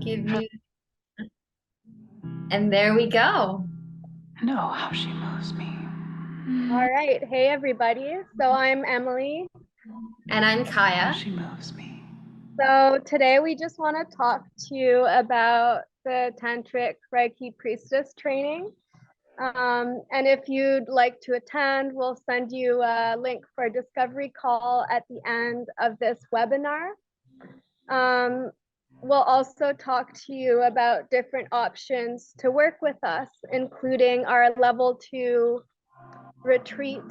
Give me, and there we go. Know how she moves me. All right. Hey, everybody. So I'm Emily. And I'm Kaya. How she moves me. So today we just want to talk to you about the Tantric Reiki Priestess training. And if you'd like to attend, we'll send you a link for a discovery call at the end of this webinar. We'll also talk to you about different options to work with us, including our level 2 retreat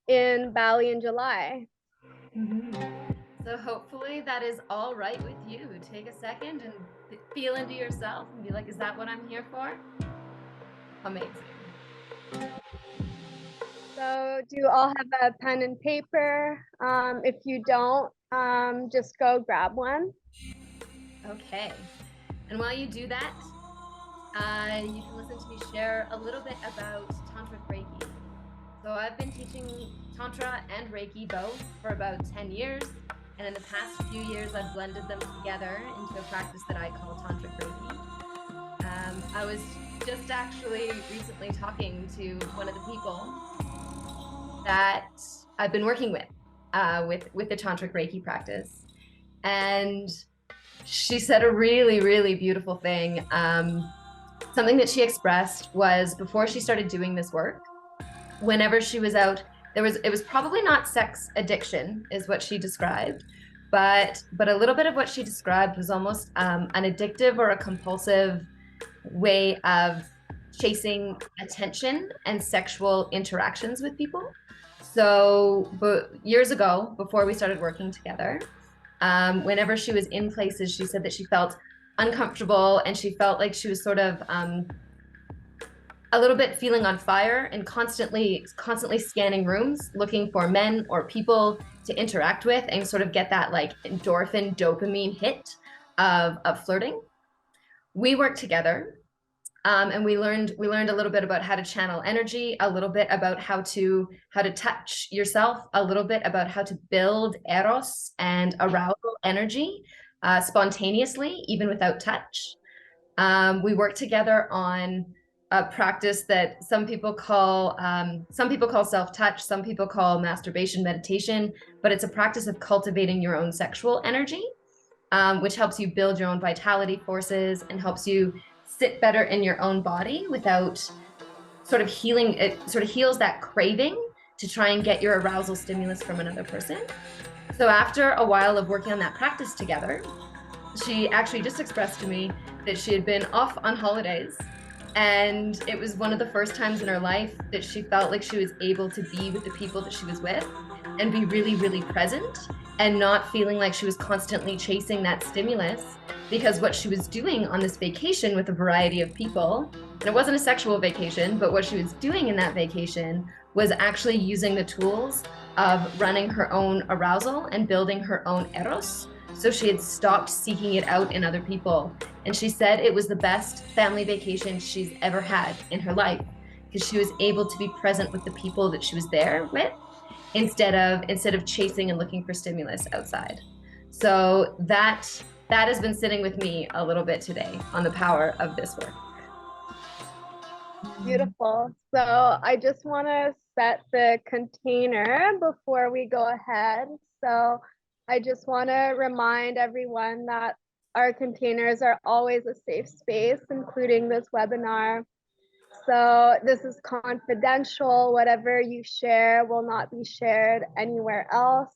in Bali in July. So hopefully that is all right with you. Take a second and feel into yourself and be like, is that what I'm here for? Amazing. So do you all have a pen and paper? If you don't, just go grab one. Okay. And while you do that, you can listen to me share a little bit about Tantric Reiki. So I've been teaching Tantra and Reiki both for about 10 years. And in the past few years, I've blended them together into a practice that I call Tantric Reiki. I was just actually recently talking to one of the people that I've been working with the Tantric Reiki practice. And she said a really, really beautiful thing. Something that she expressed was before she started doing this work, whenever she was out, it was probably not sex addiction is what she described, but a little bit of what she described was almost an addictive or a compulsive way of chasing attention and sexual interactions with people. So, but years ago, before we started working together, whenever she was in places, she said that she felt uncomfortable and she felt like she was sort of a little bit feeling on fire and constantly scanning rooms looking for men or people to interact with and sort of get that like endorphin dopamine hit of flirting. We worked together and we learned a little bit about how to channel energy, a little bit about how to touch yourself, a little bit about how to build eros and arousal energy spontaneously, even without touch. We worked together on a practice that some people call self-touch, some people call masturbation meditation, but it's a practice of cultivating your own sexual energy, which helps you build your own vitality forces and helps you sit better in your own body without sort of healing. It sort of heals that craving to try and get your arousal stimulus from another person. So after a while of working on that practice together, she actually just expressed to me that she had been off on holidays and it was one of the first times in her life that she felt like she was able to be with the people that she was with and be really, really present and not feeling like she was constantly chasing that stimulus, because what she was doing on this vacation with a variety of people, and it wasn't a sexual vacation, but what she was doing in that vacation was actually using the tools of running her own arousal and building her own eros. So she had stopped seeking it out in other people. And she said it was the best family vacation she's ever had in her life because she was able to be present with the people that she was there with instead of chasing and looking for stimulus outside. So that has been sitting with me a little bit today on the power of this work. Beautiful. So I just want to set the container before we go ahead. So I just want to remind everyone that our containers are always a safe space, including this webinar. So this is confidential. Whatever you share will not be shared anywhere else.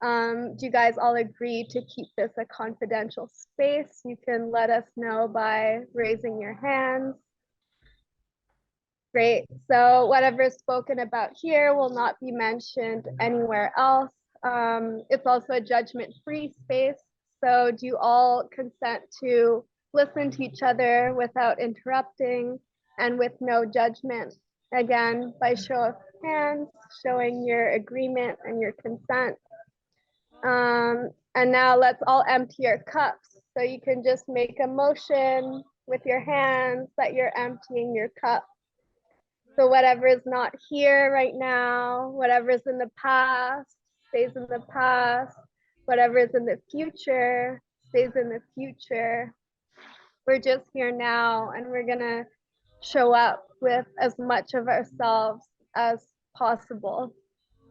Do you guys all agree to keep this a confidential space? You can let us know by raising your hands. Great. So whatever is spoken about here will not be mentioned anywhere else. It's also a judgment-free space. So do you all consent to listen to each other without interrupting and with no judgment? Again, by show of hands, showing your agreement and your consent. And now let's all empty your cups. So you can just make a motion with your hands that you're emptying your cup. So whatever is not here right now, whatever is in the past, stays in the past. Whatever is in the future, stays in the future. We're just here now, and we're gonna show up with as much of ourselves as possible.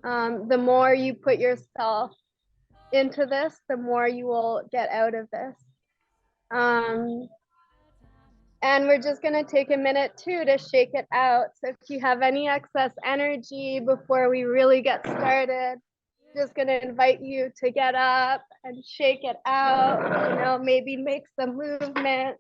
The more you put yourself into this, the more you will get out of this. And we're just gonna take a minute too to shake it out. So if you have any excess energy before we really get started, just gonna invite you to get up and shake it out, you know, maybe make some movement.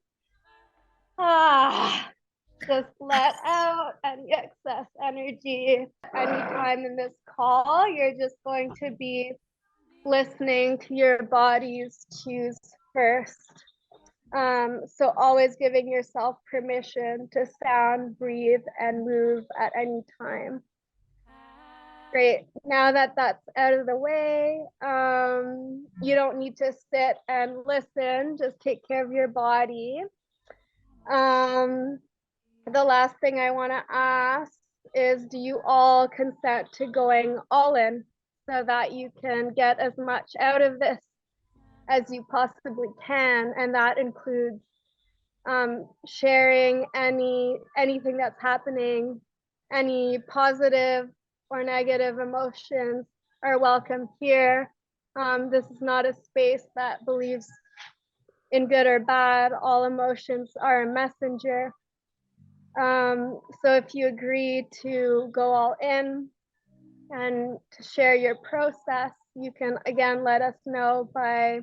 Just let out any excess energy. Anytime in this call, you're just going to be listening to your body's cues first. So always giving yourself permission to sound, breathe, and move at any time. Great. Now that that's out of the way, you don't need to sit and listen. Just take care of your body. The last thing I want to ask is, do you all consent to going all in so that you can get as much out of this as you possibly can? And that includes sharing anything that's happening, any positive or negative emotions are welcome here. This is not a space that believes in good or bad. All emotions are a messenger. So if you agree to go all in and to share your process, you can again let us know by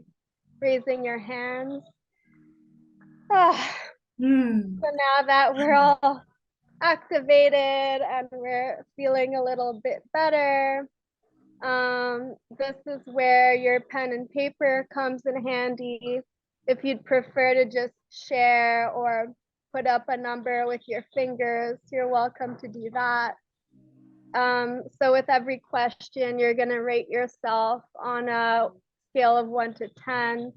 raising your hands. So now that we're all activated and we're feeling a little bit better, this is where your pen and paper comes in handy. If you'd prefer to just share or put up a number with your fingers, you're welcome to do that. So with every question, you're going to rate yourself on a scale of 1 to 10.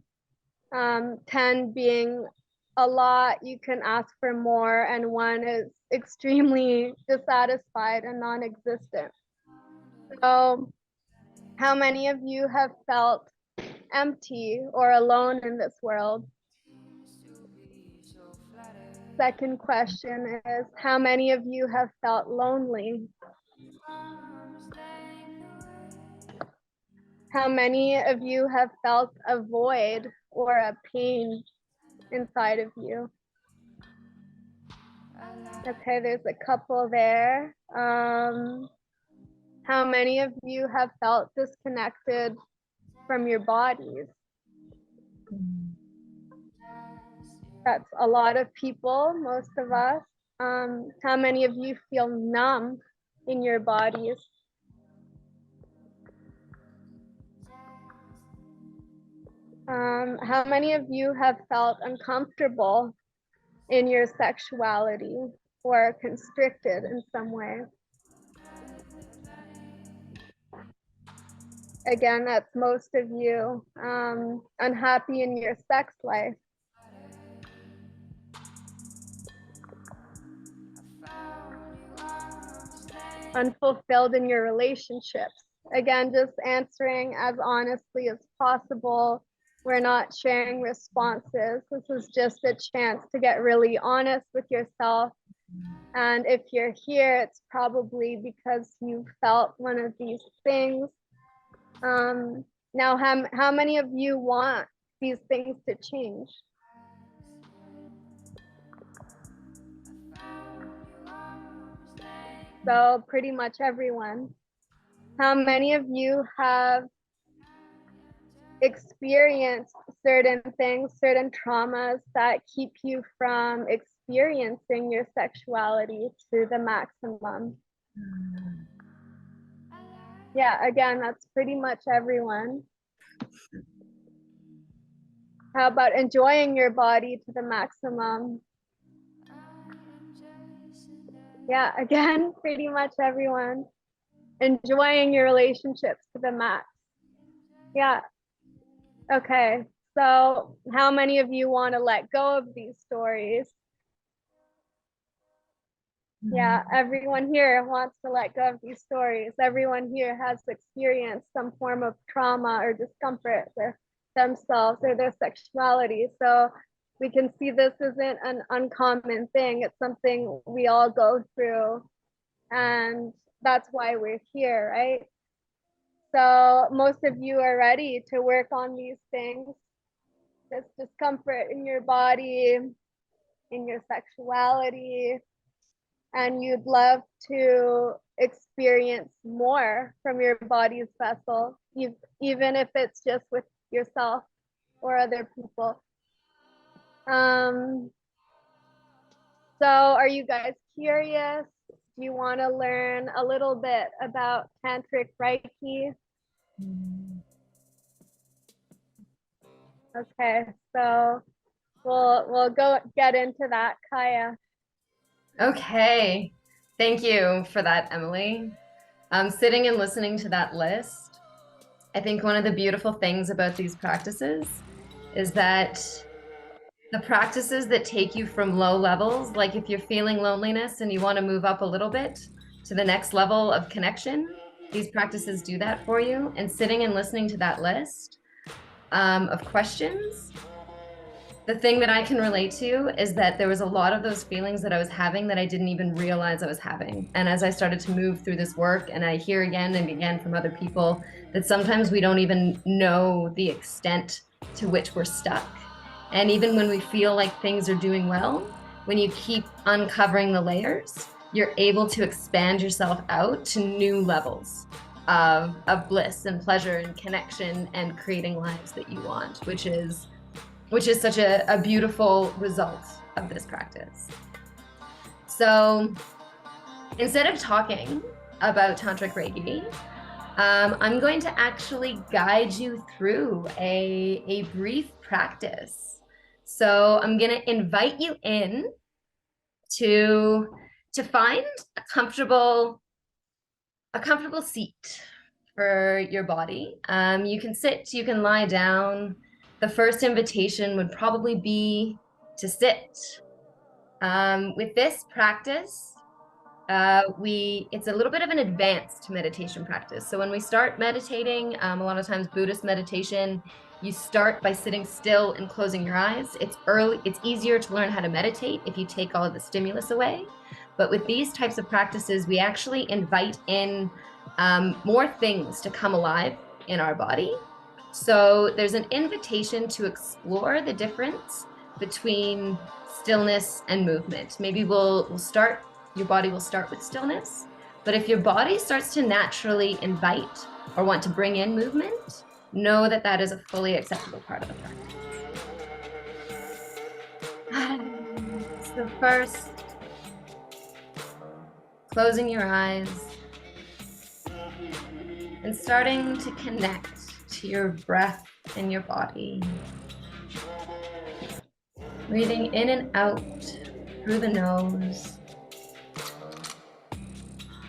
10 being a lot, you can ask for more, and 1 is extremely dissatisfied and non-existent. So how many of you have felt empty or alone in this world? Second question is, how many of you have felt lonely? How many of you have felt a void or a pain inside of you? Okay, there's a couple there. How many of you have felt disconnected from your bodies? That's a lot of people, most of us. How many of you feel numb in your bodies? How many of you have felt uncomfortable in your sexuality or constricted in some way? Again, that's most of you. Unhappy in your sex life. Unfulfilled in your relationships. Again, just answering as honestly as possible. We're not sharing responses. This is just a chance to get really honest with yourself. And if you're here, it's probably because you felt one of these things. Now, how many of you want these things to change? So pretty much everyone. How many of you have experienced certain things, certain traumas that keep you from experiencing your sexuality to the maximum? Yeah, again, that's pretty much everyone. How about enjoying your body to the maximum? Yeah, again, pretty much everyone. Enjoying your relationships to the max. Yeah. Okay, so how many of you want to let go of these stories? Yeah, everyone here wants to let go of these stories. Everyone here has experienced some form of trauma or discomfort with themselves or their sexuality. So we can see this isn't an uncommon thing. It's something we all go through, and that's why we're here, right? So most of you are ready to work on these things. This discomfort in your body, in your sexuality, and you'd love to experience more from your body's vessel, even if it's just with yourself or other people. So are you guys curious? Do you want to learn a little bit about Tantric Reiki? Okay, so we'll go get into that, Kaya. Okay, thank you for that, Emily. Sitting and listening to that list, I think one of the beautiful things about these practices is that the practices that take you from low levels, like if you're feeling loneliness and you want to move up a little bit to the next level of connection, these practices do that for you. And sitting and listening to that list of questions, the thing that I can relate to is that there was a lot of those feelings that I was having that I didn't even realize I was having. And as I started to move through this work, and I hear again and again from other people that sometimes we don't even know the extent to which we're stuck. And even when we feel like things are doing well, when you keep uncovering the layers, you're able to expand yourself out to new levels of bliss and pleasure and connection and creating lives that you want, which is such a beautiful result of this practice. So instead of talking about Tantric Reiki, I'm going to actually guide you through a brief practice. So I'm going to invite you in to find a comfortable seat for your body. You can sit, you can lie down. The first invitation would probably be to sit. With this practice, it's a little bit of an advanced meditation practice. So when we start meditating, a lot of times Buddhist meditation, you start by sitting still and closing your eyes. It's easier to learn how to meditate if you take all of the stimulus away. But with these types of practices, we actually invite in more things to come alive in our body. So there's an invitation to explore the difference between stillness and movement. Maybe your body will start with stillness, but if your body starts to naturally invite or want to bring in movement, know that that is a fully acceptable part of the practice. So first, closing your eyes and starting to connect to your breath in your body. Breathing in and out through the nose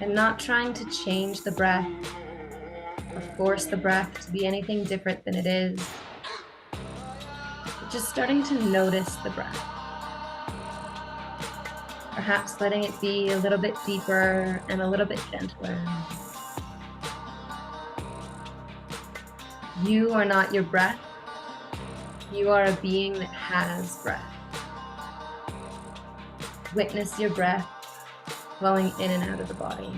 and not trying to change the breath or force the breath to be anything different than it is. But just starting to notice the breath. Perhaps letting it be a little bit deeper and a little bit gentler. You are not your breath. You are a being that has breath. Witness your breath flowing in and out of the body.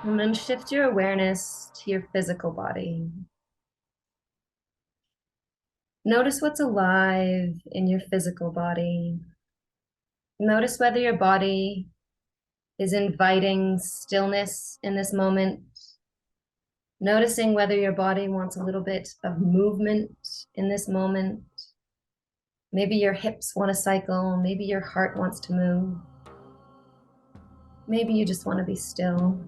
And then shift your awareness to your physical body. Notice what's alive in your physical body. Notice whether your body is inviting stillness in this moment. Noticing whether your body wants a little bit of movement in this moment. Maybe your hips want to cycle. Maybe your heart wants to move. Maybe you just want to be still.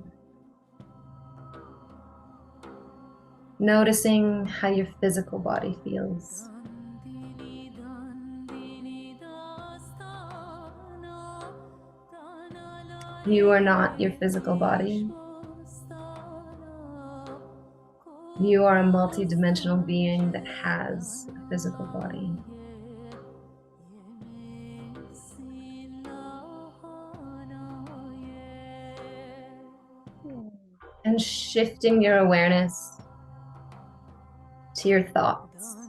Noticing how your physical body feels. You are not your physical body. You are a multidimensional being that has a physical body. And And shifting your awareness to your thoughts,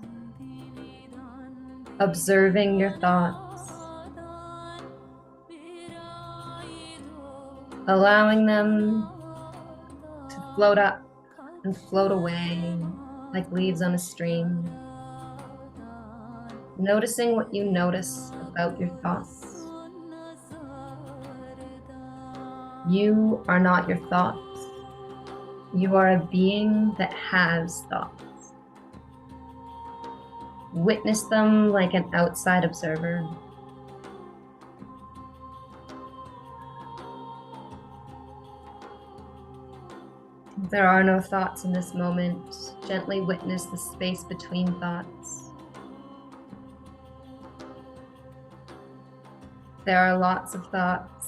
observing your thoughts, allowing them to float up and float away like leaves on a stream. Noticing what you notice about your thoughts. You are not your thoughts. You are a being that has thoughts. Witness them like an outside observer. If there are no thoughts in this moment, gently witness the space between thoughts. There are lots of thoughts.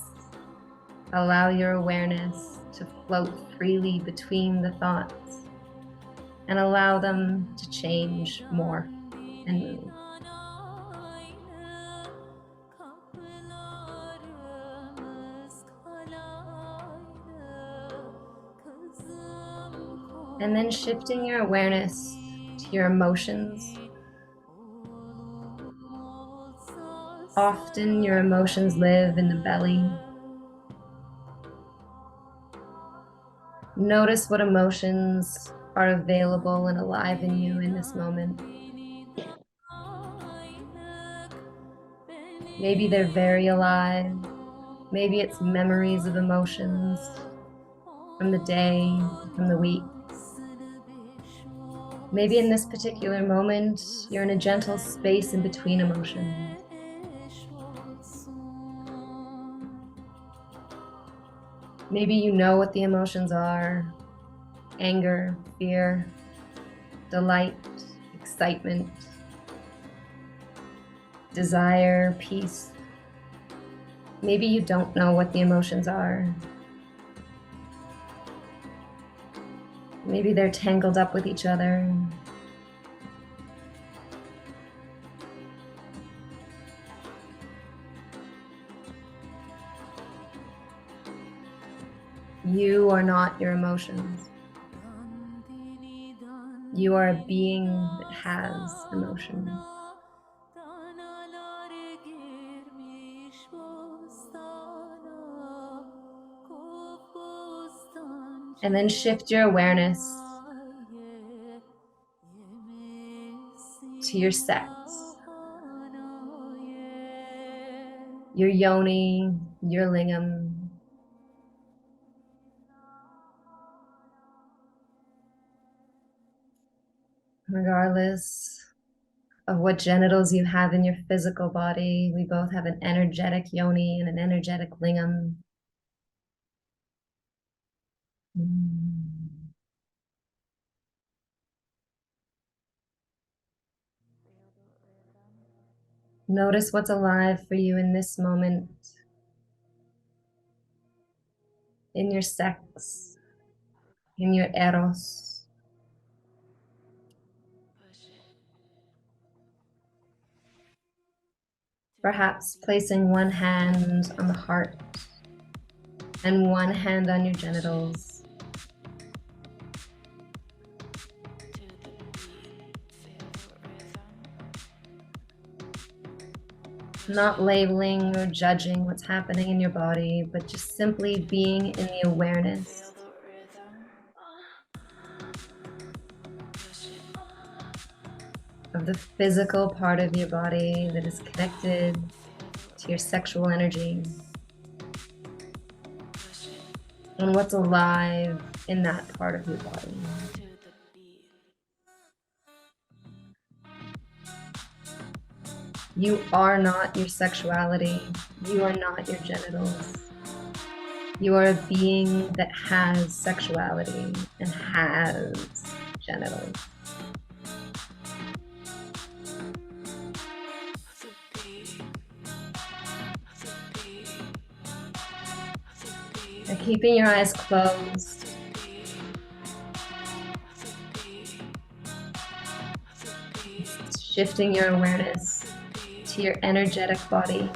Allow your awareness to float freely between the thoughts and allow them to change more and move. And then shifting your awareness to your emotions. Often your emotions live in the belly. Notice what emotions are available and alive in you in this moment. Maybe they're very alive. Maybe it's memories of emotions from the day, from the week. Maybe in this particular moment, you're in a gentle space in between emotions. Maybe you know what the emotions are: anger, fear, delight, excitement, desire, peace. Maybe you don't know what the emotions are. Maybe they're tangled up with each other. You are not your emotions. You are a being that has emotions. And then shift your awareness to your sex, your yoni, your lingam. Regardless of what genitals you have in your physical body, we both have an energetic yoni and an energetic lingam. Notice what's alive for you in this moment, in your sex, in your eros. Perhaps placing one hand on the heart and one hand on your genitals. Not labeling or judging what's happening in your body, but just simply being in the awareness. Of the physical part of your body that is connected to your sexual energy. And what's alive in that part of your body. You are not your sexuality. You are not your genitals. You are a being that has sexuality and has genitals. And keeping your eyes closed, shifting your awareness to your energetic body.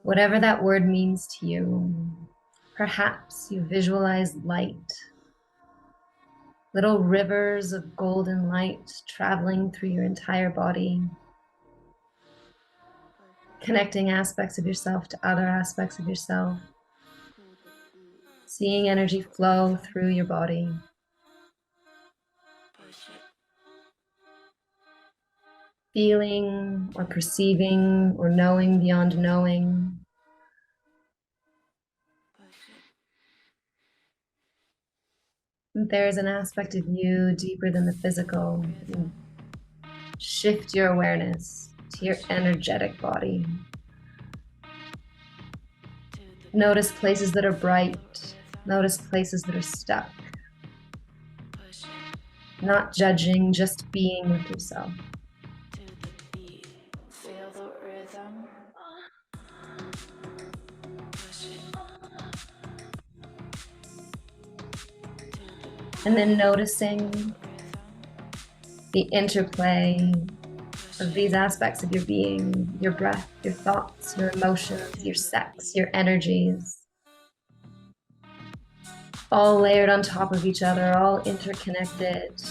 Whatever that word means to you, perhaps So you visualize light, little rivers of golden light traveling through your entire body, connecting aspects of yourself to other aspects of yourself, seeing energy flow through your body. Feeling or perceiving or knowing beyond knowing. There's an aspect of you deeper than the physical. Shift your awareness to your energetic body. Notice places that are bright. Notice places that are stuck. Not judging, just being with yourself. Feel the rhythm. And then noticing the interplay of these aspects of your being, your breath, your thoughts, your emotions, your sex, your energies, all layered on top of each other, all interconnected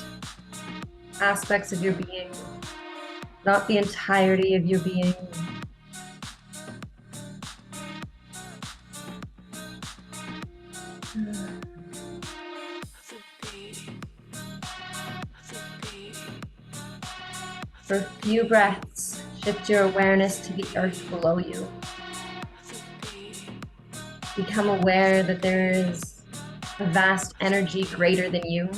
aspects of your being, not the entirety of your being. For a few breaths, shift your awareness to the earth below you. Become aware that there is a vast energy greater than you.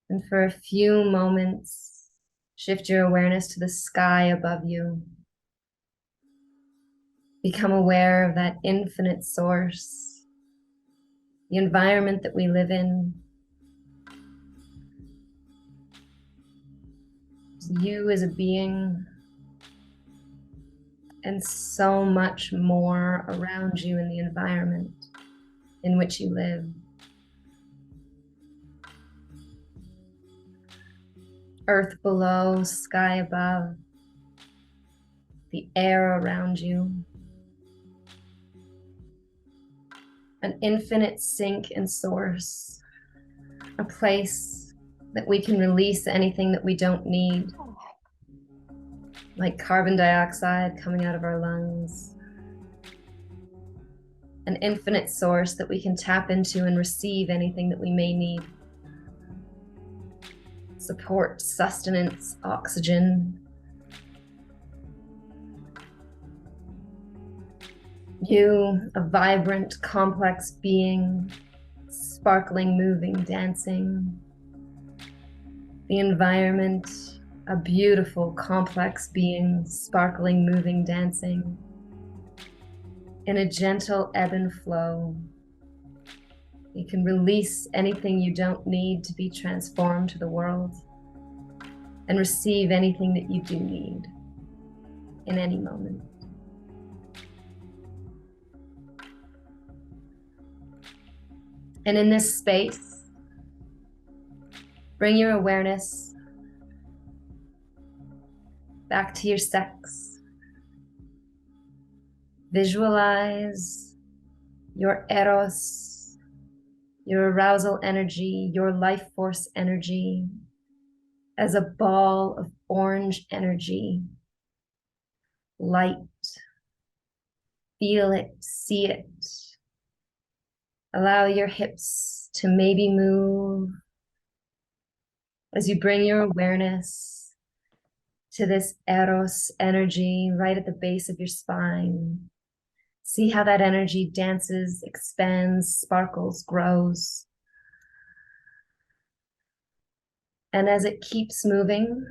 And for a few moments, shift your awareness to the sky above you. Become aware of that infinite source, the environment that we live in, you as a being, and so much more around you in the environment in which you live. Earth below, sky above, the air around you. An infinite sink and source, a place that we can release anything that we don't need, like carbon dioxide coming out of our lungs. An infinite source that we can tap into and receive anything that we may need. Support, sustenance, oxygen. You, a vibrant, complex being, sparkling, moving, dancing. The environment, a beautiful, complex being, sparkling, moving, dancing. In a gentle ebb and flow. You can release anything you don't need to be transformed to the world and receive anything that you do need in any moment. And in this space, bring your awareness back to your sex. Visualize your eros, your arousal energy, your life force energy as a ball of orange energy, light. Feel it, see it. Allow your hips to maybe move as you bring your awareness to this eros energy right at the base of your spine. See how that energy dances, expands, sparkles, grows. And as it keeps moving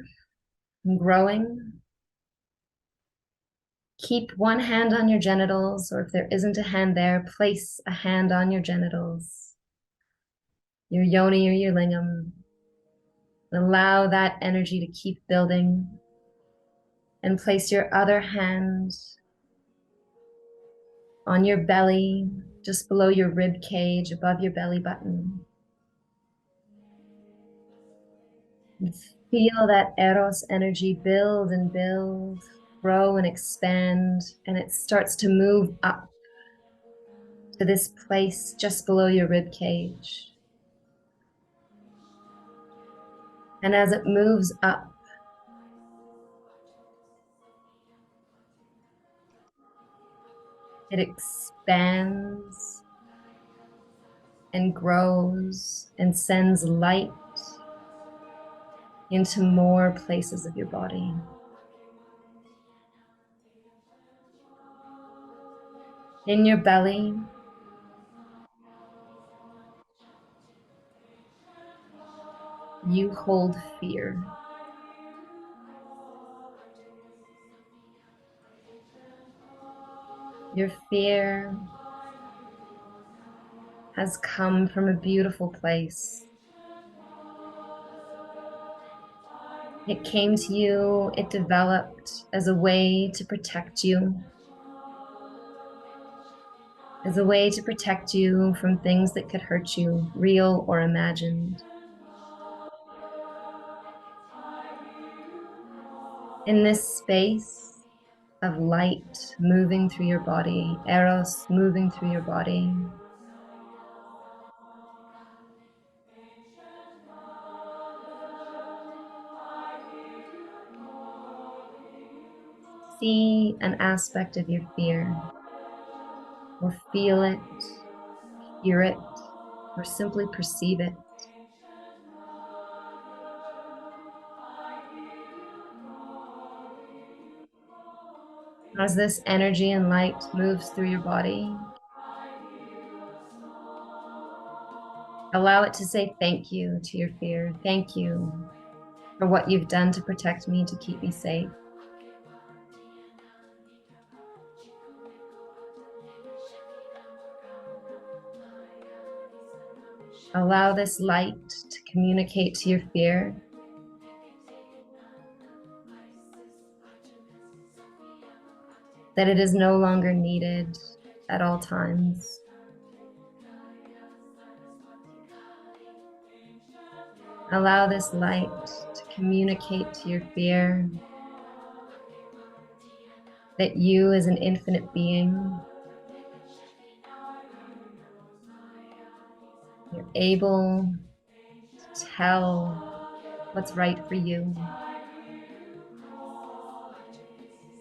and growing, keep one hand on your genitals, or if there isn't a hand there, place a hand on your genitals, your yoni or your lingam. Allow that energy to keep building, and place your other hand on your belly, just below your rib cage, above your belly button. Feel that Eros energy build and build, grow and expand, and it starts to move up to this place just below your rib cage. And as it moves up, it expands and grows and sends light into more places of your body. In your belly, you hold fear. Your fear has come from a beautiful place. It came to you, it developed as a way to protect you, as a way to protect you from things that could hurt you, real or imagined. In this space of light moving through your body, Eros moving through your body, see an aspect of your fear, or feel it, hear it, or simply perceive it. As this energy and light moves through your body, allow it to say thank you to your fear. Thank you for what you've done to protect me, to keep me safe. Allow this light to communicate to your fear that it is no longer needed at all times. Allow this light to communicate to your fear that you as an infinite being, you're able to tell what's right for you.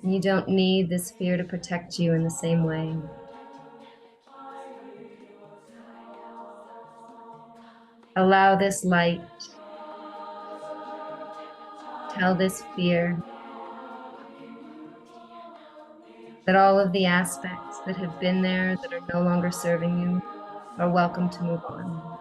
And you don't need this fear to protect you in the same way. Allow this light, tell this fear that all of the aspects that have been there that are no longer serving you are welcome to move on.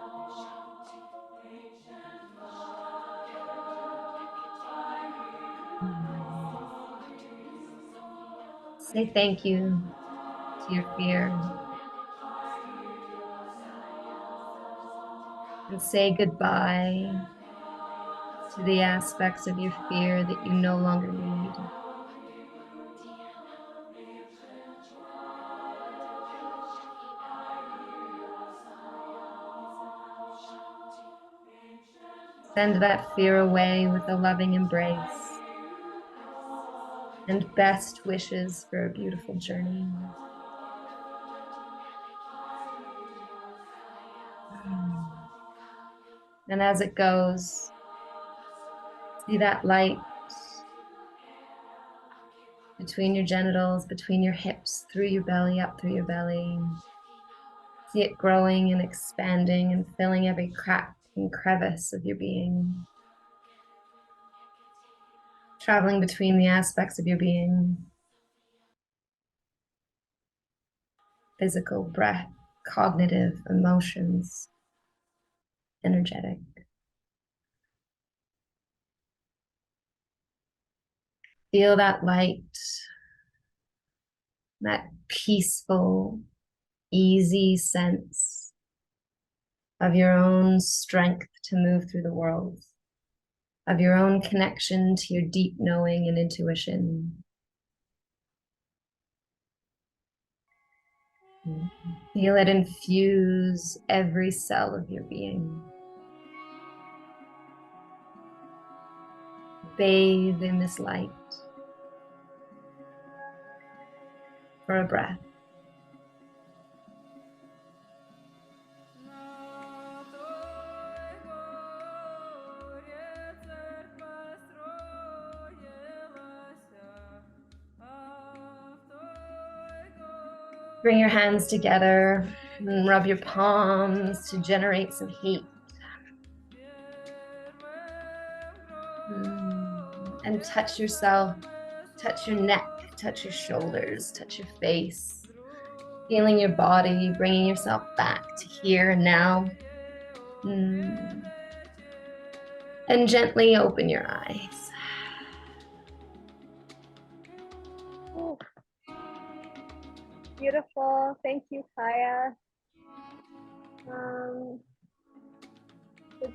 Say thank you to your fear. And say goodbye to the aspects of your fear that you no longer need. Send that fear away with a loving embrace and best wishes for a beautiful journey. And as it goes, see that light between your genitals, between your hips, through your belly, up through your belly. See it growing and expanding and filling every crack and crevice of your being. Traveling between the aspects of your being. Physical, breath, cognitive, emotions, energetic. Feel that light, that peaceful, easy sense of your own strength to move through the world, of your own connection to your deep knowing and intuition. Feel it infuse every cell of your being. bathe in this light for a breath. Bring your hands together and rub your palms to generate some heat. And touch yourself, touch your neck, touch your shoulders, touch your face. Feeling your body, bringing yourself back to here and now. And gently open your eyes. Ooh. Beautiful. Thank you, Kaya. So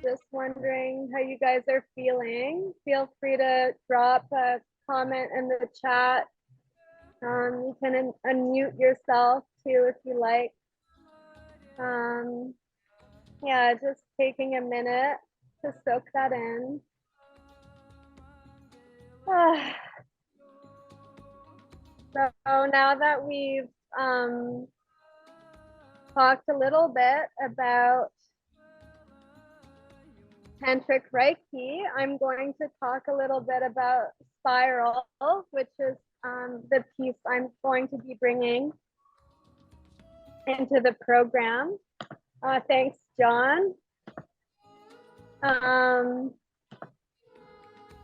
just wondering how you guys are feeling. Feel free to drop a comment in the chat. You can unmute yourself too if you like. Yeah, just taking a minute to soak that in. So now that we've talked a little bit about Tantric Reiki, I'm going to talk a little bit about spiral, which is the piece I'm going to be bringing into the program. Thanks, John.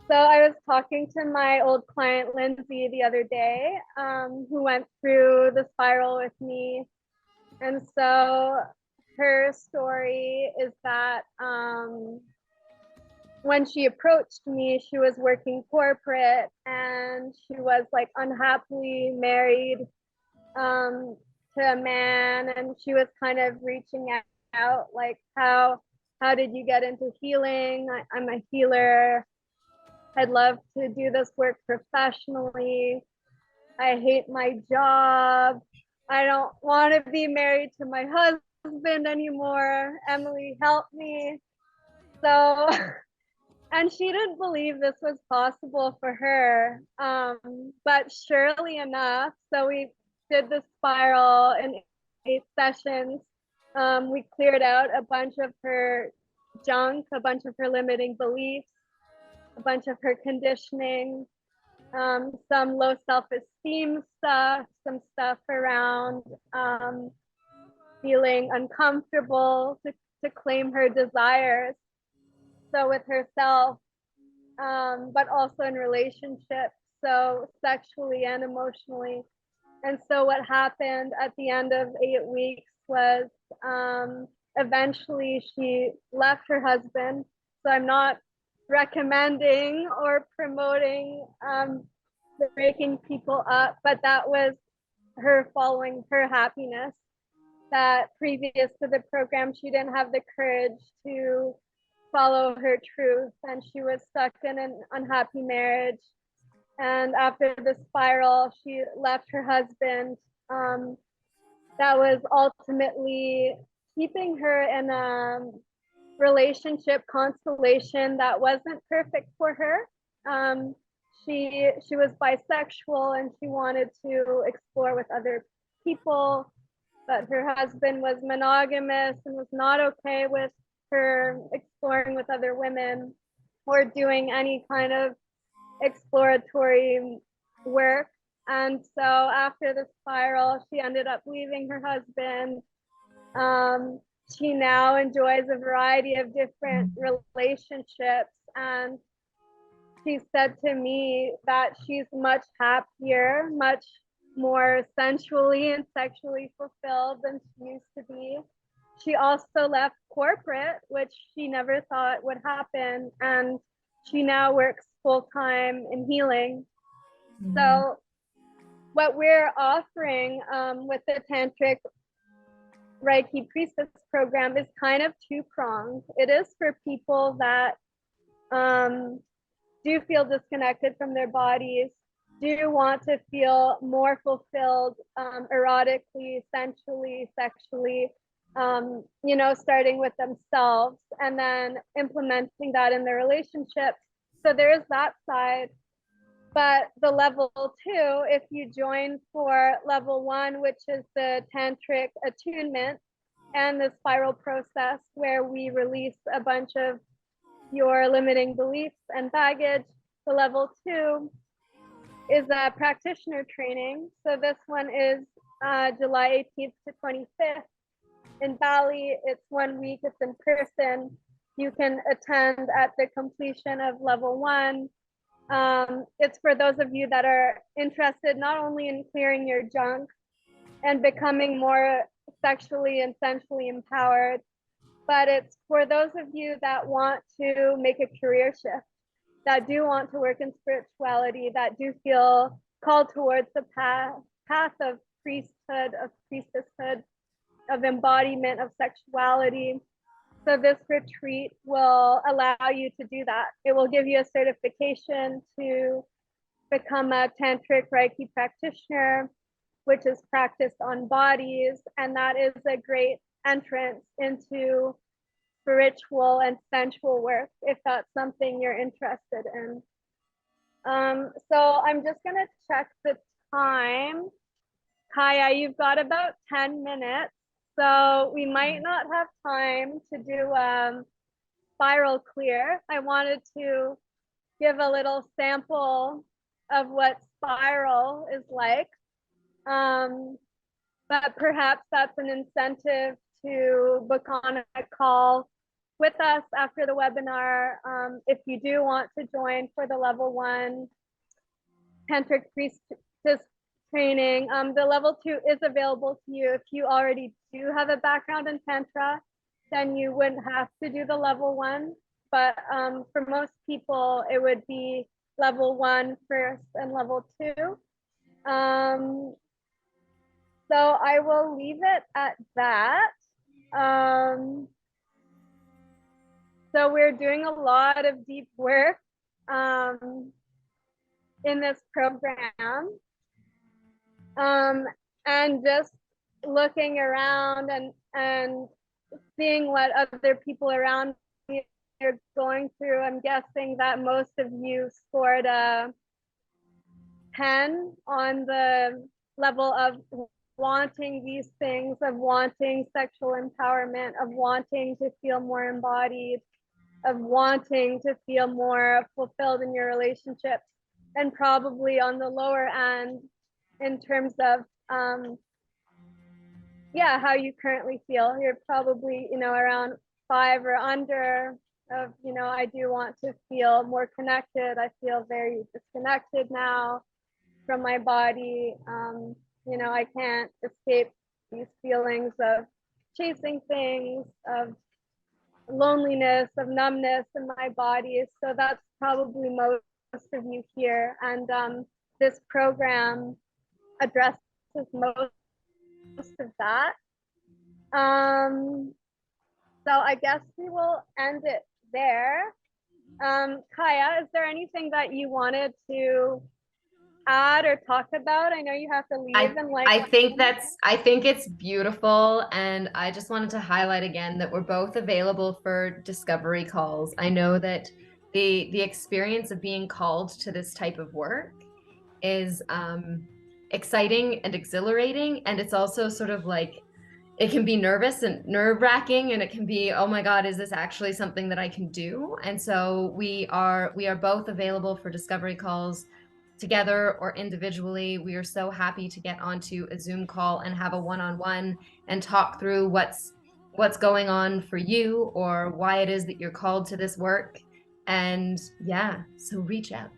So I was talking to my old client, Lindsay, the other day, who went through the spiral with me. And so her story is that when she approached me, she was working corporate and she was like unhappily married to a man, and she was kind of reaching out like, how did you get into healing? I'm a healer. I'd love to do this work professionally. I hate my job. I don't want to be married to my husband anymore. Emily, help me. So, and she didn't believe this was possible for her. But surely enough, so we did the spiral in 8 sessions. We cleared out a bunch of her junk, a bunch of her limiting beliefs, a bunch of her conditioning, some low self-esteem stuff, some stuff around feeling uncomfortable to claim her desires. So with herself, but also in relationships, so sexually and emotionally. And so what happened at the end of 8 weeks was eventually she left her husband. So I'm not recommending or promoting breaking people up, but that was her following her happiness. That previous to the program, she didn't have the courage to follow her truth, and she was stuck in an unhappy marriage. And after the spiral, she left her husband. That was ultimately keeping her in a relationship constellation that wasn't perfect for her. She was bisexual and she wanted to explore with other people, but her husband was monogamous and was not okay with her exploring with other women or doing any kind of exploratory work. And so after the spiral, she ended up leaving her husband. She now enjoys a variety of different relationships, and she said to me that she's much happier, much more sensually and sexually fulfilled than she used to be. She also left corporate, which she never thought would happen, and she now works full-time in healing. So what we're offering with the Tantric Reiki Priestess program is kind of two-pronged. It is for people that do feel disconnected from their bodies, do want to feel more fulfilled erotically, sensually, sexually, starting with themselves and then implementing that in their relationships. So there is that side. But the level 2, if you join for level 1, which is the tantric attunement and the spiral process, where we release a bunch of your limiting beliefs and baggage, the level 2 is a practitioner training. So this one is July 18th to 25th in Bali. It's 1 week, it's in person. You can attend at the completion of level 1. It's for those of you that are interested not only in clearing your junk and becoming more sexually and sensually empowered, but it's for those of you that want to make a career shift, that do want to work in spirituality, that do feel called towards the path of priesthood, of priestesshood, of embodiment of sexuality. So this retreat will allow you to do that. It will give you a certification to become a tantric Reiki practitioner, which is practiced on bodies. And that is a great entrance into spiritual and sensual work, if that's something you're interested in. So I'm just gonna check the time. Kaya, you've got about 10 minutes. So we might not have time to do spiral clear. I wanted to give a little sample of what spiral is like. But perhaps that's an incentive to book on a call with us after the webinar. If you do want to join for the level 1 tantric priestess training, the level 2 is available to you. If you already do have a background in Tantra, then you wouldn't have to do the level 1. But for most people, it would be level 1 first and level 2. So I will leave it at that. So we're doing a lot of deep work in this program. And just looking around and seeing what other people around me are going through, I'm guessing that most of you scored a 10 on the level of wanting these things, of wanting sexual empowerment, of wanting to feel more embodied, of wanting to feel more fulfilled in your relationships, and probably on the lower end in terms of how you currently feel. You're probably, around 5 or under of, I do want to feel more connected. I feel very disconnected now from my body. I can't escape these feelings of chasing things, of loneliness, of numbness in my body. So that's probably most of you here. And this program addresses most of that. So I guess we will end it there. Kaya, is there anything that you wanted to add or talk about? I know you have to leave I think it's beautiful, and I just wanted to highlight again that we're both available for discovery calls. I know that the experience of being called to this type of work is exciting and exhilarating, and it's also sort of like, it can be nervous and nerve-wracking, and it can be, oh my God, is this actually something that I can do? And so we are both available for discovery calls, together or individually. We are so happy to get onto a Zoom call and have a one-on-one and talk through what's going on for you, or why it is that you're called to this work. And yeah, so reach out.